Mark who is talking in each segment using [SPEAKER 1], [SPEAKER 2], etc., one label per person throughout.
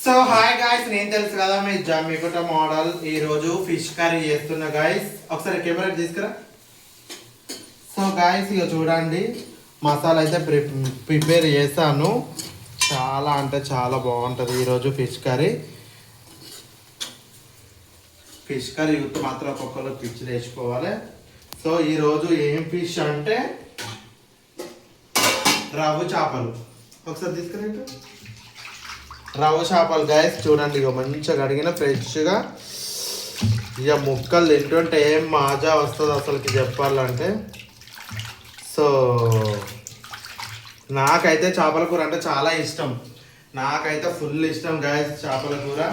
[SPEAKER 1] So hi guys, నేను తెలుసు కదా మీ జమ్మికుట మోడల్. ఈరోజు ఫిష్ కర్రీ చేస్తున్నా గాయ్స్. ఒకసారి కెమెరా తీసుకురా. సో గాయ్స్, ఇక చూడండి, మసాలా అయితే ప్రిపేర్ చేశాను. చాలా అంటే చాలా బాగుంటుంది ఈరోజు fish curry. Fish curry youth మాత్రం ఒక్కొక్కరు పిచ్చి వేసుకోవాలి. సో ఈరోజు ఏం ఫిష్ అంటే రవ్వ చేపలు. ఒకసారి తీసుకురండి. రవ్వ చేపలు గాయస్, చూడండి, ఇక మంచిగా కడిగిన ఫ్రెష్గా. ఇక ముక్కలు తింటుంటే ఏం మాజా వస్తుంది అసలుకి చెప్పాలంటే. సో నాకైతే చేపల కూర అంటే చాలా ఇష్టం. నాకైతే ఫుల్ ఇష్టం గాయస్ చేపల కూర.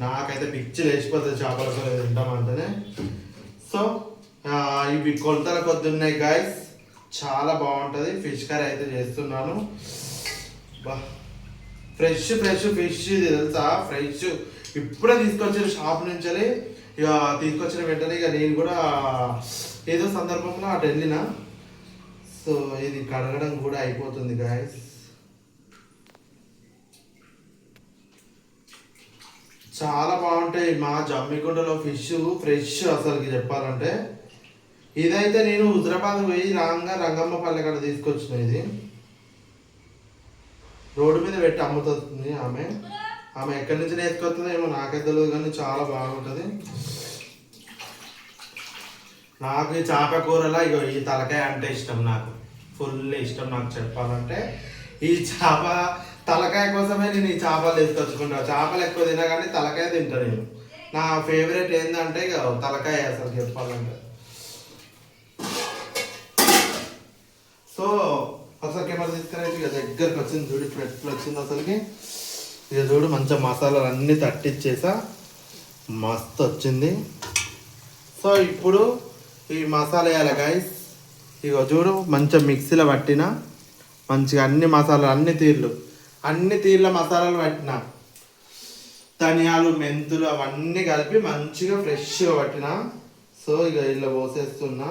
[SPEAKER 1] నాకైతే పిచ్చి లేచిపోతుంది చేపల కూర తింటామంటేనే. సో ఇవి కొలతల కొద్ది ఉన్నాయి గాయస్. చాలా బాగుంటుంది. ఫిష్ కర్రీ అయితే చేస్తున్నాను. బా, ఫ్రెష్ ఫిష్ తెలుసా, ఫ్రెష్ ఇప్పుడే తీసుకొచ్చిన షాప్ నుంచి. ఇక తీసుకొచ్చిన వెంటనే ఇక నేను కూడా ఏదో సందర్భంలో అటు వెళ్ళిన. సో ఇది కడగడం కూడా అయిపోతుంది గాయస్. చాలా బాగుంటాయి మా జమ్మికుంటలో ఫిష్, ఫ్రెష్ అసలుకి చెప్పాలంటే. ఇదైతే నేను హుజరాబాద్ పోయి రంగమ్మ పల్లె కాడ తీసుకొచ్చిన. ఇది రోడ్డు మీద పెట్టి అమ్ముతుంది ఆమె ఎక్కడి నుంచి నేర్చుకొస్తుందో ఏమో నాకైతే తెలియదు, కానీ చాలా బాగుంటుంది. నాకు ఈ చేప కూరలో ఇగో ఈ తలకాయ అంటే ఇష్టం. నాకు ఫుల్ ఇష్టం. నాకు చెప్పాలంటే ఈ చేప తలకాయ కోసమే నేను ఈ చేపలు తీసుకొచ్చుకుంటా. చేపలు ఎక్కువ తినా కానీ తలకాయ తింటా నేను. నా ఫేవరెట్ ఏంటంటే ఇక తలకాయ అసలు చెప్పాలంటే. సో ఒకసారి కెమెరా తీసుకురండి. ఇక దగ్గరకు వచ్చింది చూడు, ఎట్లా వచ్చింది అసలుకి. ఇక చూడు, మంచిగా మసాలాలు అన్నీ తట్టించేసా, మస్తు వచ్చింది. సో ఇప్పుడు ఈ మసాలా వేయాలి గాయస్. ఇక చూడు, మంచిగా మిక్సీలో పట్టిన మంచిగా అన్ని మసాలాలు అన్ని తీర్ల మసాలాలు పట్టిన. ధనియాలు, మెంతులు అవన్నీ కలిపి మంచిగా ఫ్రెష్గా పట్టిన. సో ఇక ఇలా పోసేస్తున్నా.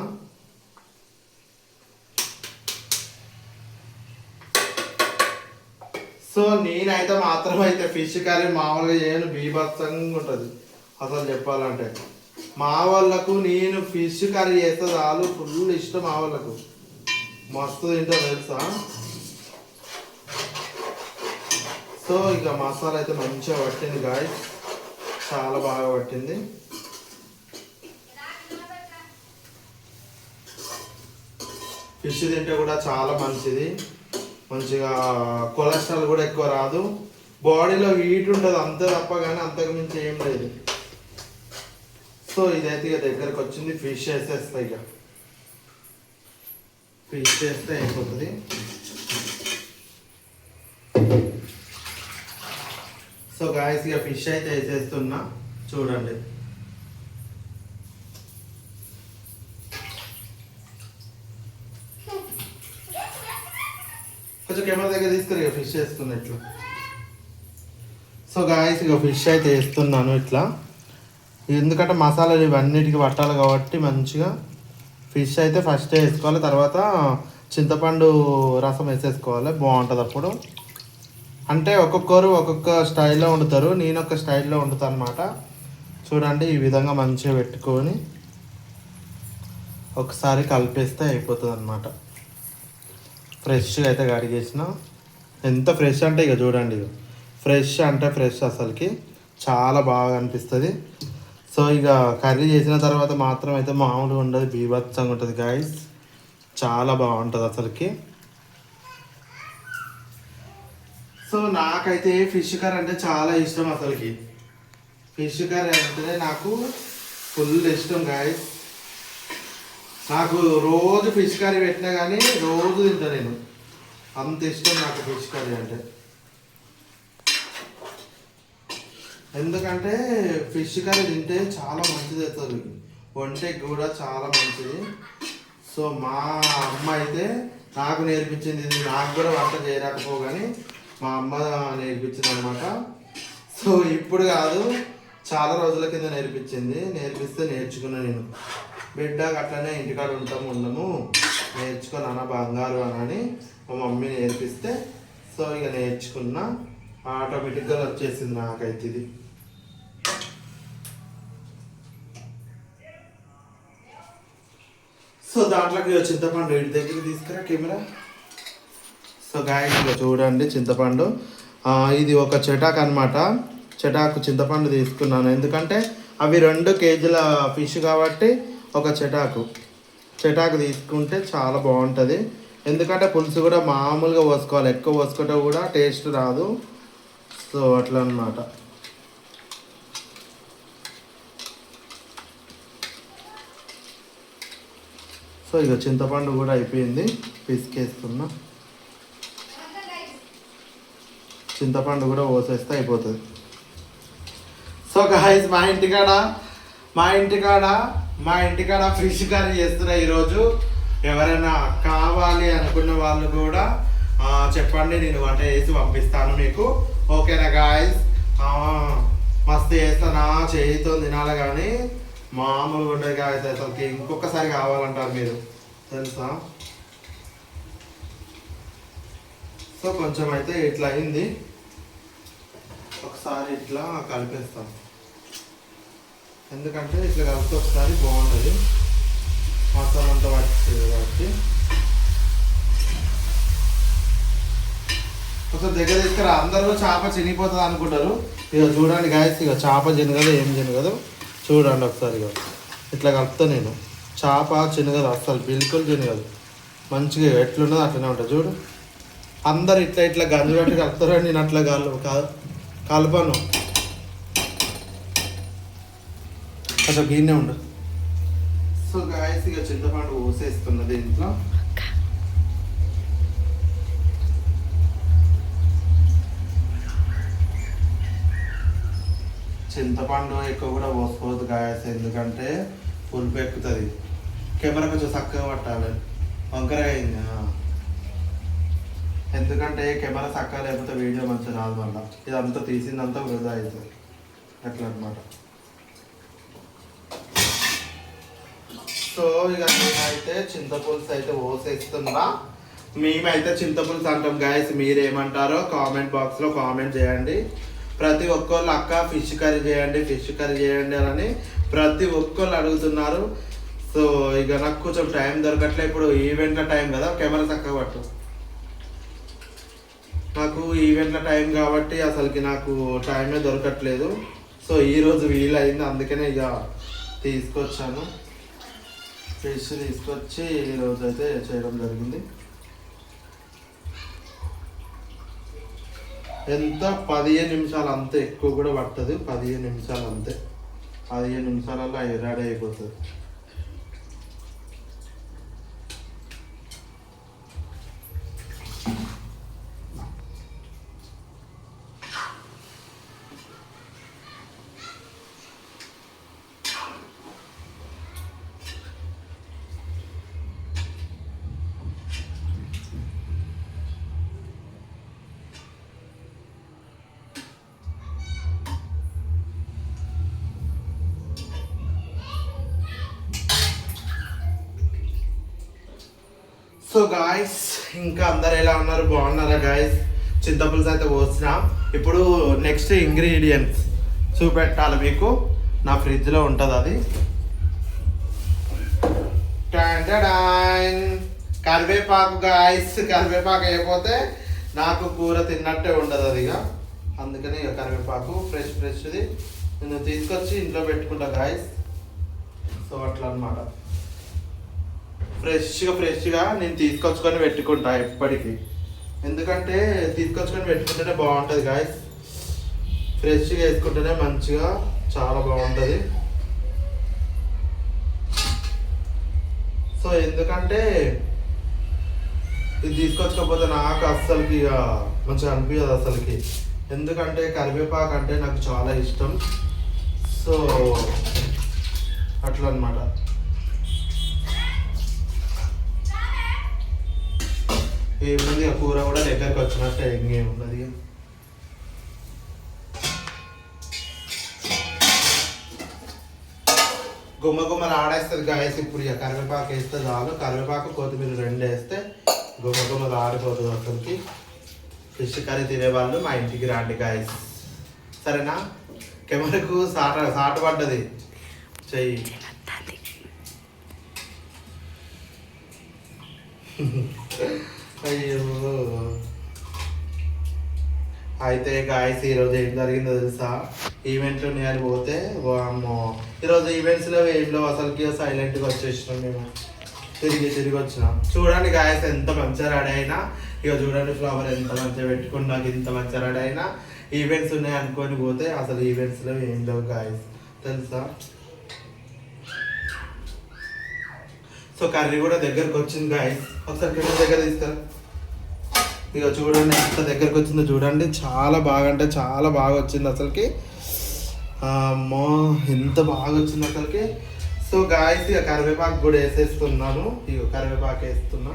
[SPEAKER 1] సో నేనైతే మాత్రం అయితే ఫిష్ కర్రీ మామూలుగా చేయను, బీభత్సంగా ఉంటుంది అసలు చెప్పాలంటే. మా వాళ్ళకు నేను ఫిష్ కర్రీ చేస్తే చాలు, ఫుల్ ఇష్టం. మా వాళ్ళకు మస్తు తింటారు తెలుసా. సో ఇక మసాలా అయితే మంచిగా పట్టింది గాయస్, చాలా బాగా పట్టింది. ఫిష్ తింటే కూడా చాలా మంచిది. మంచిగా కొలెస్ట్రాల్ కూడా ఎక్కువ రాదు. బాడీలో హీట్ ఉంటుంది అంతే తప్ప, కానీ అంతకు మించి ఏం లేదు. సో ఇదైతే ఇక దగ్గరకు వచ్చింది. ఫిష్ వేసేస్తా. ఇక ఫిష్ వేస్తే అయిపోతుంది. సో గాయస్, ఇక ఫిష్ అయితే వేసేస్తున్నా చూడండి. కొంచెం కెమెరా దగ్గర తీసుకుని ఇక ఫిష్ వేస్తున్నా ఇట్లా. సో గాయస్, ఇక ఫిష్ అయితే వేస్తున్నాను ఇట్లా. ఎందుకంటే మసాలాలు ఇవన్నిటికి పట్టాలి కాబట్టి మంచిగా ఫిష్ అయితే ఫస్ట్ వేసుకోవాలి. తర్వాత చింతపండు రసం వేసేసుకోవాలి, బాగుంటుంది అప్పుడు. అంటే ఒక్కొక్కరు ఒక్కొక్క స్టైల్లో వండుతారు, నేను ఒక స్టైల్లో వండుతాను అనమాట. చూడండి, ఈ విధంగా మంచిగా పెట్టుకొని ఒకసారి కలిపేస్తే అయిపోతుంది అనమాట. ఫ్రెష్గా అయితే కడిగేసిన. ఎంత ఫ్రెష్ అంటే ఇక చూడండి, ఇక ఫ్రెష్ అంటే ఫ్రెష్ అసలుకి చాలా బాగా అనిపిస్తుంది. సో ఇక కర్రీ చేసిన తర్వాత మాత్రం అయితే మామూలుగా ఉండదు, బీభత్సంగా ఉంటుంది గాయస్. చాలా బాగుంటుంది అసలుకి. సో నాకైతే ఫిష్ కర్రీ అంటే చాలా ఇష్టం అసలుకి. ఫిష్ కర్రీ అంటేనే నాకు ఫుల్ ఇష్టం గాయస్. నాకు రోజు ఫిష్ కర్రీ పెట్టినా కానీ రోజు తింటా నేను, అంత ఇష్టం నాకు ఫిష్ కర్రీ అంటే. ఎందుకంటే ఫిష్ కర్రీ తింటే చాలా మంచిది అవుతుంది, ఒంటికి కూడా చాలా మంచిది. సో మా అమ్మ అయితే నాకు నేర్పించింది ఇది. నాకు కూడా వంట చేయలేకపో కానీ మా అమ్మ నేర్పించింది అనమాట. సో ఇప్పుడు కాదు, చాలా రోజుల కింద నేర్పించింది. నేర్పిస్తే నేర్చుకున్నా నేను. బిడ్డ అట్లనే ఇంటికాడ ఉండము, నేర్చుకో నాన్న బంగారు అని మా మమ్మీ నేర్పిస్తే సో ఇక నేర్చుకున్నా. ఆటోమేటిక్గా వచ్చేసింది నాకైతే ఇది. సో దాంట్లోకి చింతపండు ఇంటి దగ్గర తీసుకురా కెమెరా. సో గాయస్ ఇక చూడండి చింతపండు, ఇది ఒక చెటాక్ అనమాట. చెటాకు చింతపండు తీసుకున్నాను ఎందుకంటే అవి 2 కేజీల ఫిష్ కాబట్టి ఒక చెటాకు తీసుకుంటే చాలా బాగుంటుంది. ఎందుకంటే పులుసు కూడా మామూలుగా పోసుకోవాలి, ఎక్కువ పోసుకుంటే కూడా టేస్ట్ రాదు. సో అట్లా అనమాట. సో ఇక చింతపండు కూడా అయిపోయింది, పిసికేస్తున్నా. చింతపండు కూడా పోసేస్తే అయిపోతుంది. సో గాయస్ మా ఇంటికాడ ఫిష్ కర్రీ చేస్తున్నా ఈరోజు. ఎవరైనా కావాలి అనుకున్న వాళ్ళు కూడా చెప్పండి, నేను వంట చేసి పంపిస్తాను మీకు. ఓకేనా గాయస్? మస్తు చేస్తానా, చేయితో తినాలి కానీ మామూలుగా ఉండదు గాయస్. అసలుకి ఇంకొకసారి కావాలంటారు మీరు, తెలుసా? సో కొంచెం అయితే ఇట్లా అయింది, ఒకసారి ఇట్లా కలిపేస్తాం. ఎందుకంటే ఇట్లా కలిపితే ఒకసారి బాగుంటుంది మసాలా అంతా పట్టి. ఒకసారి దగ్గర తీసుకురా. అందరూ చేప చినిగిపోతుంది అనుకుంటారు. ఇక చూడండి గాయస్, ఇక చేప చినగదు, ఏం చినగదు. చూడండి ఒకసారి ఇక ఇట్లా కలుపుతా నేను. చేప చినగదు, అస్సలు బిల్కుల్ చినగదు. మంచిగా ఎట్లున్నదో అట్లనే ఉంటుంది. చూడు, అందరు ఇట్లా గంజు పెట్టి కలుపుతారు, నేను అట్లా కలపను. అసలు గిన్నె ఉండు. సో గాయస్ ఇక చింతపండు పోసేస్తున్న దీంట్లో. చింతపండు ఎక్కువ కూడా పోసుకోవద్దు గాయస్, ఎందుకంటే పులుపు ఎక్కుతుంది. కెమెరా కొంచెం చక్కగా పట్టాలి, వంకరగా అయింది. ఎందుకంటే కెమెరా చక్కగా లేకపోతే వీడియో మంచిగా రాదు. మళ్ళీ ఇదంతా తీసిందంతా వృధా అవుతుంది, అట్లా అనమాట. సో ఇక నేనైతే చింతపులుసు అయితే పోసేస్తున్నా. మేమైతే చింతపులుసు అంటాం గాయస్, మీరేమంటారో కామెంట్ బాక్స్లో కామెంట్ చేయండి. ప్రతి ఒక్కళ్ళు అక్క ఫిష్ కర్రీ చేయండి అని ప్రతి ఒక్కళ్ళు అడుగుతున్నారు. సో ఇక నాకు కొంచెం టైం దొరకట్లే, ఇప్పుడు ఈవెంట్ల టైం కదా. కెమెరా చక్కగా పట్టు. నాకు ఈవెంట్ల టైం కాబట్టి అసలుకి నాకు టైమే దొరకట్లేదు. సో ఈరోజు వీలైంది, అందుకనే ఇక తీసుకొచ్చాను. ఫిష్ తీసుకొచ్చి ఈరోజు అయితే చేయడం జరిగింది. ఎంత 15 నిమిషాలు, అంతే, ఎక్కువ కూడా పట్టదు. 15 నిమిషాలు అంతే. 15 నిమిషాలలో రెడీ అయిపోతుంది. సో గాయస్, ఇంకా అందరు ఎలా ఉన్నారు, బాగున్నారా గాయస్? చింతపులుసు అయితే పోసినాం. ఇప్పుడు నెక్స్ట్ ఇంగ్రీడియంట్స్ చూపెట్టాలి మీకు. నా ఫ్రిడ్జ్లో ఉంటుంది అది. కరివేపాకు గాయస్, కరివేపాకు అయిపోతే నాకు కూర తిన్నట్టే ఉండదు అది. ఇక అందుకని ఇక కరివేపాకు ఫ్రెష్ది నేను తీసుకొచ్చి ఇంట్లో పెట్టుకుంటా గాయస్. సో అట్లా అనమాట. ఫ్రెష్గా నేను తీసుకొచ్చుకొని పెట్టుకుంటా ఎప్పటికీ. ఎందుకంటే తీసుకొచ్చుకొని పెట్టుకుంటేనే బాగుంటుంది గాయస్. ఫ్రెష్గా వేసుకుంటేనే మంచిగా చాలా బాగుంటుంది. సో ఎందుకంటే ఇది తీసుకొచ్చకపోతే నాకు అస్సలకి ఇక మంచిగా అనిపించదు అసలుకి. ఎందుకంటే కరివేపాకు అంటే నాకు చాలా ఇష్టం. సో అట్లా అనమాట. ఏముంది, ఆ కూర కూడా దగ్గరకు వచ్చినట్టే, ఇంకేమున్నది. గుమ్మలు ఆడేస్తుంది గాయస్. ఇప్పుడు ఇక కరివేపాకు వేస్తే చాలు. కరివేపాకు కొత్తిమీర 2 వేస్తే గుమ్మలు ఆడిపోతుంది అసలుకి. ఫిష్ కర్రీ తినేవాళ్ళు మా ఇంటికి రాండి గాయస్, సరేనా? కెమెరాకు సాటు పడ్డది చెయ్యి. అయ్యో. అయితే గాయస్ ఈరోజు ఏం జరిగిందో తెలుసా? ఈవెంట్లు ఉన్నాయని పోతే అమ్మో, ఈరోజు ఈవెంట్స్లో ఏంలో అసలుకి సైలెంట్గా వచ్చేసినాం మేము. తిరిగి వచ్చినాం. చూడండి గాయస్ ఎంత మంచిగా రెడీ అయినా, ఇక చూడండి ఫ్లవర్ ఎంత మంచిగా పెట్టుకుని నాకు ఇంత మంచిగా రెడీ అయినా. ఈవెంట్స్ ఉన్నాయి అనుకొని పోతే అసలు ఈవెంట్స్లో ఏం లేవు గాయస్ తెలుసా. సో కర్రీ కూడా దగ్గరకు వచ్చింది గాయస్, ఒకసారి కింద దగ్గర తీస్తారు. ఇక చూడండి ఎంత దగ్గరకు వచ్చిందో చూడండి, చాలా బాగా అంటే చాలా బాగా వచ్చింది అసలుకి. అమ్మో ఎంత బాగా వచ్చింది అసలుకి. సో గాయస్ ఇక కరివేపాకు కూడా వేసేస్తున్నాను. ఇక కరివేపాకు వేస్తున్నా.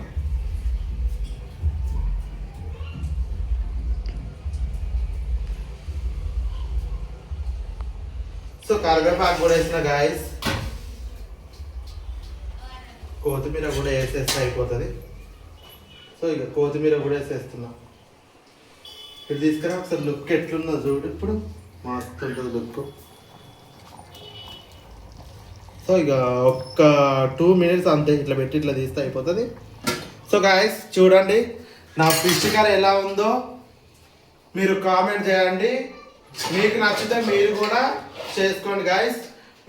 [SPEAKER 1] సో కరివేపాకు కూడా వేసిన గాయస్, కొత్తిమీర కూడా వేసేస్తే అయిపోతుంది. సో ఇక కొత్తిమీర కూడా వేసేస్తున్నా. ఇప్పుడు తీసుకురా ఒకసారి లుక్ ఎట్లుందో చూడు. ఇప్పుడు మస్తు ఉంటుంది లుక్. సో ఇక ఒక్క 2 minutes అంతే, ఇట్లా పెట్టి ఇట్లా తీస్తే అయిపోతుంది. సో గాయస్ చూడండి నా ఫిష్ కర్రీ ఎలా ఉందో మీరు కామెంట్ చేయండి. మీకు నచ్చితే మీరు కూడా చేసుకోండి గాయస్.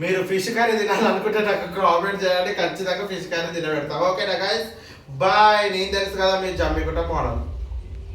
[SPEAKER 1] మీరు ఫిష్ కర్రీ తినాలనుకుంటే నాకు కామెంట్ చేయండి, ఖచ్చితంగా ఫిష్ కర్రీ తినబెడతాం. ఓకేనా గాయస్? బాయ్. నేను తెలుసు కదా మీరు జమ్మికుంట మోడల్.